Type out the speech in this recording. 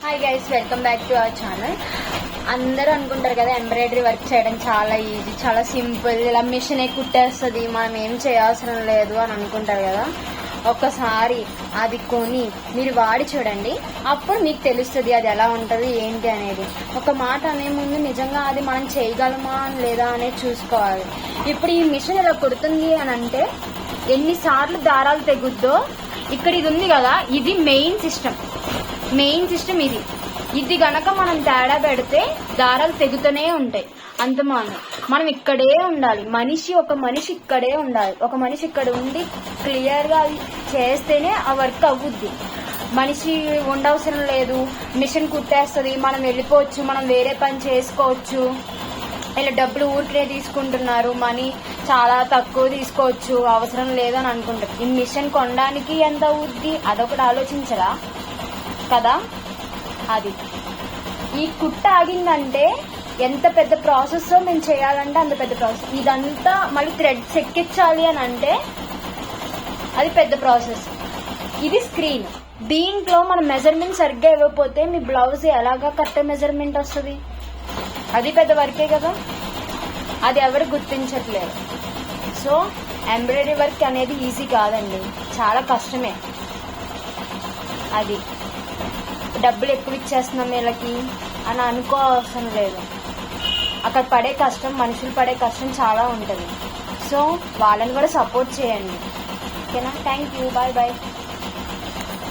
Hi guys, welcome back to our channel. అందరూ అనుకుంటారు కదా ఎంబ్రాయిడరీ వర్క్ చేయడం చాలా ఈజీ, చాలా సింపుల్, ఇలా మిషనే కుట్టేస్తుంది, మనం ఏం చేయాల్సిన లేదు అని అనుకుంటారు కదా. ఒక్కసారి అది కొని మీరు వాడి చూడండి, అప్పుడు మీకు తెలుస్తుంది అది ఎలా ఉంటుంది ఏంటి అనేది. ఒక మాట అనే ముందు నిజంగా అది మనం చేయగలమా లేదా అనేది చూసుకోవాలి. ఇప్పుడు ఈ మిషన్ ఇలా కుడుతుంది అని అంటే ఎన్నిసార్లు దారాలు తెగుద్దో. ఇక్కడ ఇది ఉంది కదా, ఇది మెయిన్ సిస్టమ్ ఇది గనక మనం తేడా పెడితే దారాలు తెగుతూనే ఉంటాయి. అంత మనం ఇక్కడే ఉండాలి. ఒక మనిషి ఇక్కడే ఉండాలి. ఒక మనిషి ఇక్కడ ఉండి క్లియర్ గా చేస్తేనే ఆ వర్క్ అవ్వుద్ది. మనిషి ఉండవసరం లేదు, మిషన్ కుట్టేస్తుంది, మనం వెళ్ళిపోవచ్చు, మనం వేరే పని చేసుకోవచ్చు. ఇలా డబ్బులు ఊరికే తీసుకుంటున్నారు, మనీ చాలా తక్కువ తీసుకోవచ్చు, అవసరం లేదని అనుకుంటారు. ఈ మిషన్ కొనడానికి ఎంత అవుద్ది అదొకటి ఆలోచించరా కదా. అది ఈ కుట్ట ఆగిందంటే ఎంత పెద్ద ప్రాసెస్ మేము చేయాలంటే అంత పెద్ద ప్రాసెస్. ఇదంతా మళ్ళీ థ్రెడ్స్ ఎక్కించాలి అని అంటే అది పెద్ద ప్రాసెస్. ఇది స్క్రీన్, దీంట్లో మన మెజర్మెంట్ సరిగ్గా ఇవ్వకపోతే మీ బ్లౌజ్ ఎలాగా కరెక్ట్ మెజర్మెంట్ వస్తుంది? అది పెద్ద వర్కే కదా, అది ఎవరు గుర్తించట్లేదు. సో ఎంబ్రాయిడరీ వర్క్ అనేది ఈజీ కాదండి, చాలా కష్టమే. అది డబ్బులు ఎక్కువ ఇచ్చేస్తున్నాం వీళ్ళకి అని అనుకోవసరం లేదు. అక్కడ పడే కష్టం, మనుషులు పడే కష్టం చాలా ఉంటుంది. సో వాళ్ళని కూడా సపోర్ట్ చేయండి, ఓకేనా? Thank you, bye bye.